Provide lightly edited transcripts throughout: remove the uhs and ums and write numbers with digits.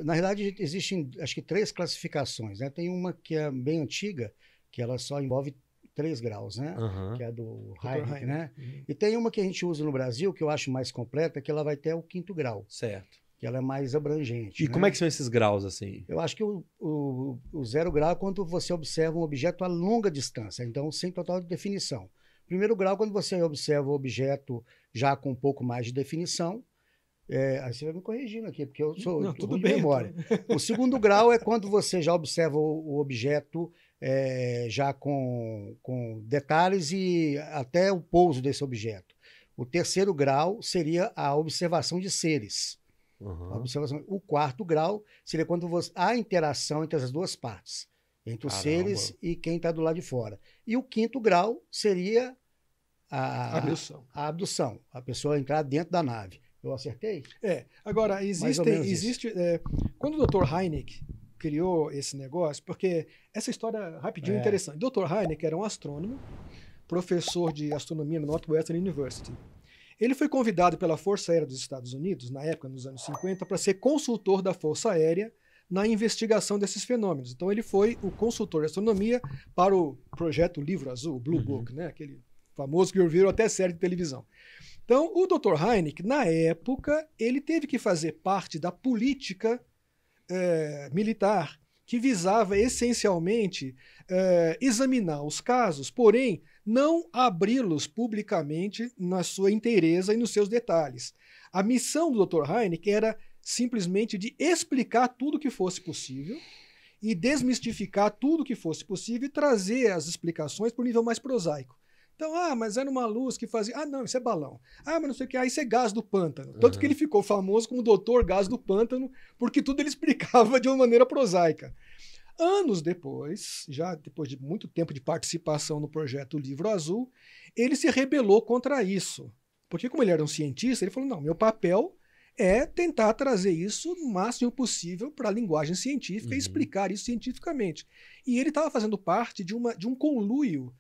Na realidade, existem, acho que, 3 classificações, né? Tem uma que é bem antiga, que ela só envolve 3 graus, né? Aham. Que é do Dr. Heineck, né? Uhum. E tem uma que a gente usa no Brasil, que eu acho mais completa, que ela vai até o 5º grau, Certo. que ela é mais abrangente. E né? como é que são esses graus, assim? Eu acho que o 0 grau é quando você observa um objeto a longa distância, então sem total definição. 1º grau, quando você observa o objeto já com um pouco mais de definição. Aí você vai me corrigindo aqui, porque eu sou Não, tudo ruim de bem, memória. então. O 2º grau é quando você já observa o objeto já com detalhes e até o pouso desse objeto. O 3º grau seria a observação de seres. Aham. A observação. O 4º grau seria quando há interação entre as 2 partes, entre os Caramba. seres e quem está do lado de fora. E o 5º grau seria Abdução. a abdução, a pessoa entrar dentro da nave. Eu acertei? Agora, Mais ou menos isso. quando o Dr. Heineck criou esse negócio, porque essa história rapidinho é interessante. O Dr. Heineck era um astrônomo, professor de astronomia no Northwestern University. Ele foi convidado pela Força Aérea dos Estados Unidos, na época, nos anos 50, para ser consultor da Força Aérea na investigação desses fenômenos. Então ele foi o consultor de astronomia para o projeto Livro Azul, o Blue Book, né? Aquele famoso que virou até série de televisão. Então, o Dr. Heineck, na época, ele teve que fazer parte da política militar, que visava essencialmente examinar os casos, porém, não abri-los publicamente na sua inteireza e nos seus detalhes. A missão do Dr. Heineck era simplesmente de explicar tudo que fosse possível e desmistificar tudo que fosse possível e trazer as explicações para o nível mais prosaico. Então, mas era uma luz que fazia... não, isso é balão. Mas não sei o que, isso é gás do pântano. Tanto que ele ficou famoso como Doutor Gás do Pântano, porque tudo ele explicava de uma maneira prosaica. Anos depois, já depois de muito tempo de participação no projeto Livro Azul, ele se rebelou contra isso. Porque como ele era um cientista, ele falou, não, meu papel é tentar trazer isso o máximo possível para a linguagem científica e explicar isso cientificamente. E ele estava fazendo parte de um conluio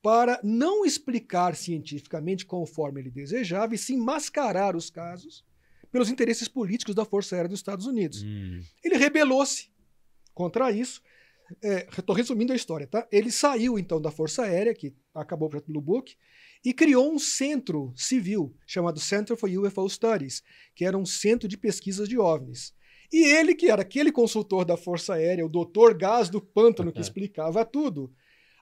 para não explicar cientificamente conforme ele desejava e sim mascarar os casos pelos interesses políticos da Força Aérea dos Estados Unidos. Ele rebelou-se contra isso. Estou resumindo a história, tá? Ele saiu, então, da Força Aérea, que acabou o projeto Blue Book, e criou um centro civil chamado Center for UFO Studies, que era um centro de pesquisas de OVNIs. E ele, que era aquele consultor da Força Aérea, o Dr. Gás do Pântano, que explicava tudo,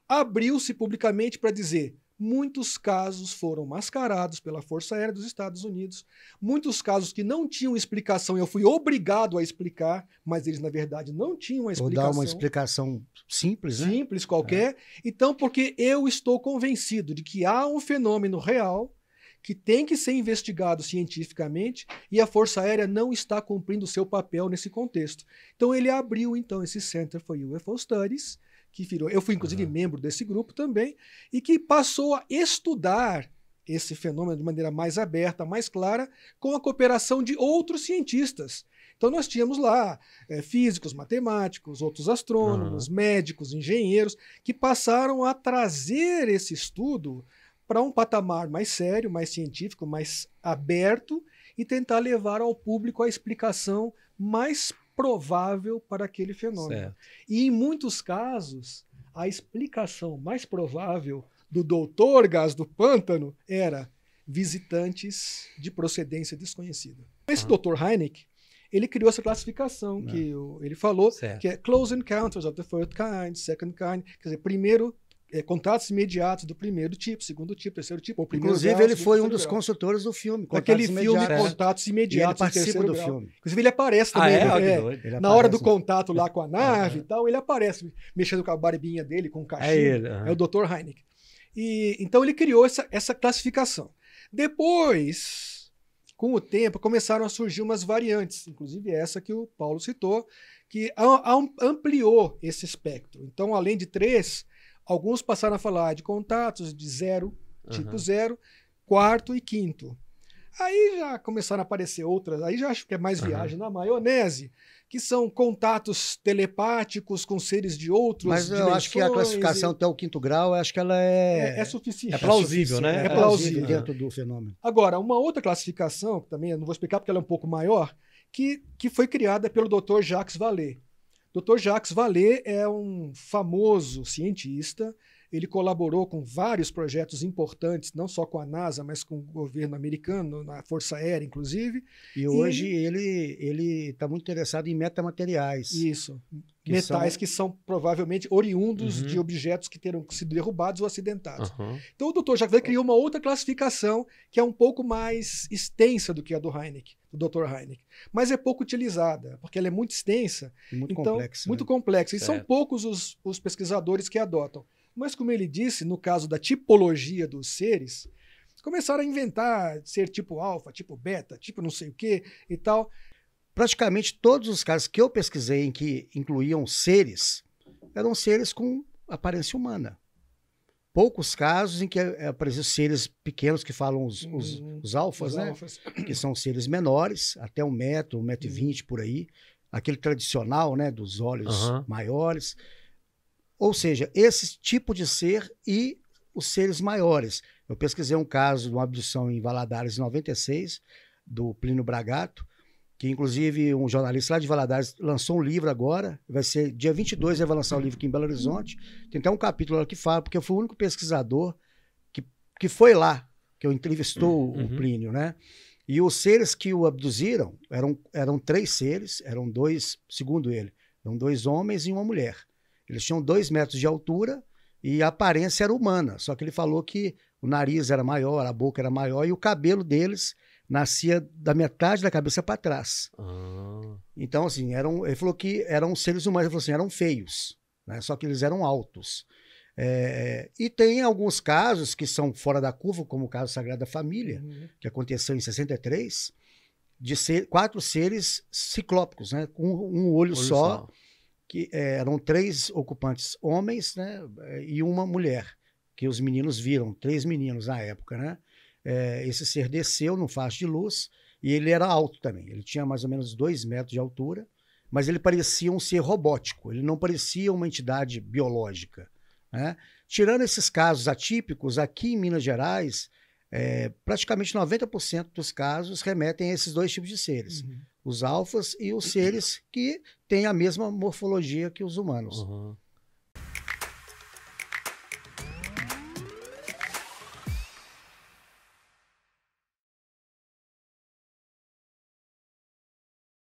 abriu-se publicamente para dizer: muitos casos foram mascarados pela Força Aérea dos Estados Unidos, muitos casos que não tinham explicação, eu fui obrigado a explicar, mas eles, na verdade, não tinham uma explicação. Ou dar uma explicação simples, né? Simples, qualquer. Então, porque eu estou convencido de que há um fenômeno real que tem que ser investigado cientificamente e a Força Aérea não está cumprindo o seu papel nesse contexto. Então, ele abriu, então, esse Center for UFO Studies, que virou, eu fui inclusive membro desse grupo também, e que passou a estudar esse fenômeno de maneira mais aberta, mais clara, com a cooperação de outros cientistas. Então nós tínhamos lá físicos, matemáticos, outros astrônomos, médicos, engenheiros, que passaram a trazer esse estudo para um patamar mais sério, mais científico, mais aberto, e tentar levar ao público a explicação mais provável para aquele fenômeno. Certo. E em muitos casos, a explicação mais provável do Doutor Gás do Pântano era visitantes de procedência desconhecida. Esse Dr. Heineck, ele criou essa classificação que ele falou, certo, que é Close Encounters of the First Kind, Second Kind, quer dizer, primeiro contatos imediatos do primeiro tipo, segundo tipo, terceiro tipo, ou primeiro Inclusive, grau, ele foi um dos grau. consultores do filme. Daquele filme Imediatos. Contatos E Imediatos. ele participa do grau. filme. Inclusive, ele aparece também. Que doido. Ele Na hora do aparece. contato lá com a nave e tal, ele aparece, mexendo com a barbinha dele, com o cachimbo. ele, É o Dr. Heineck. E, então, ele criou essa classificação. Depois, com o tempo, começaram a surgir umas variantes, inclusive essa que o Paulo citou, que ampliou esse espectro. Então, além de 3, alguns passaram a falar de contatos de 0, tipo 0, 4º e 5º. Aí já começaram a aparecer outras, aí já acho que é mais viagem na maionese, que são contatos telepáticos com seres de outros Mas eu acho que a classificação até o 5º grau, eu acho que ela é suficiente. É plausível, né? É plausível dentro do fenômeno. Agora, uma outra classificação, que também eu não vou explicar porque ela é um pouco maior, que foi criada pelo Dr. Jacques Vallée. Dr. Jacques Vallée é um famoso cientista. Ele colaborou com vários projetos importantes, não só com a NASA, mas com o governo americano, na Força Aérea, inclusive. E hoje ele está muito interessado em metamateriais. Isso. Metais que são provavelmente oriundos de objetos que terão sido derrubados ou acidentados. Então o Dr. Jacques Vallée criou uma outra classificação que é um pouco mais extensa do que a do Hynek, do Dr. Hynek. Mas é pouco utilizada, porque ela é muito extensa. E muito então, complexa. Muito né? complexa. E são poucos os pesquisadores que adotam. Mas, como ele disse, no caso da tipologia dos seres, começaram a inventar ser tipo alfa, tipo beta, tipo não sei o quê e tal. Praticamente todos os casos que eu pesquisei em que incluíam seres, eram seres com aparência humana. Poucos casos em que apareciam seres pequenos que falam os alfas, né? Que são seres menores, até 1 metro, 1,20 m por aí. Aquele tradicional, né? Dos olhos maiores. Ou seja, esse tipo de ser e os seres maiores. Eu pesquisei um caso de uma abdução em Valadares em 96, do Plínio Bragato, que inclusive um jornalista lá de Valadares lançou um livro agora, vai ser dia 22, ele vai lançar o livro aqui em Belo Horizonte. Tem até um capítulo lá que fala, porque eu fui o único pesquisador que foi lá, que eu entrevistou o Plínio, né? E os seres que o abduziram eram 3 seres, eram 2, segundo ele, eram 2 homens e uma mulher. Eles tinham 2 metros de altura e a aparência era humana, só que ele falou que o nariz era maior, a boca era maior e o cabelo deles nascia da metade da cabeça para trás. Então, assim, ele falou que eram seres humanos, ele falou assim, eram feios, né? Só que eles eram altos. E tem alguns casos que são fora da curva, como o caso Sagrada Família, que aconteceu em 63, de 4 seres ciclópicos, né? Com um olho só. Que eram 3 ocupantes homens, né, e uma mulher, que os meninos viram, 3 meninos na época, né? Esse ser desceu num faixa de luz e ele era alto também. Ele tinha mais ou menos 2 metros de altura, mas ele parecia um ser robótico, ele não parecia uma entidade biológica, né? Tirando esses casos atípicos, aqui em Minas Gerais, praticamente 90% dos casos remetem a esses 2 tipos de seres. Os alfas e os seres que têm a mesma morfologia que os humanos.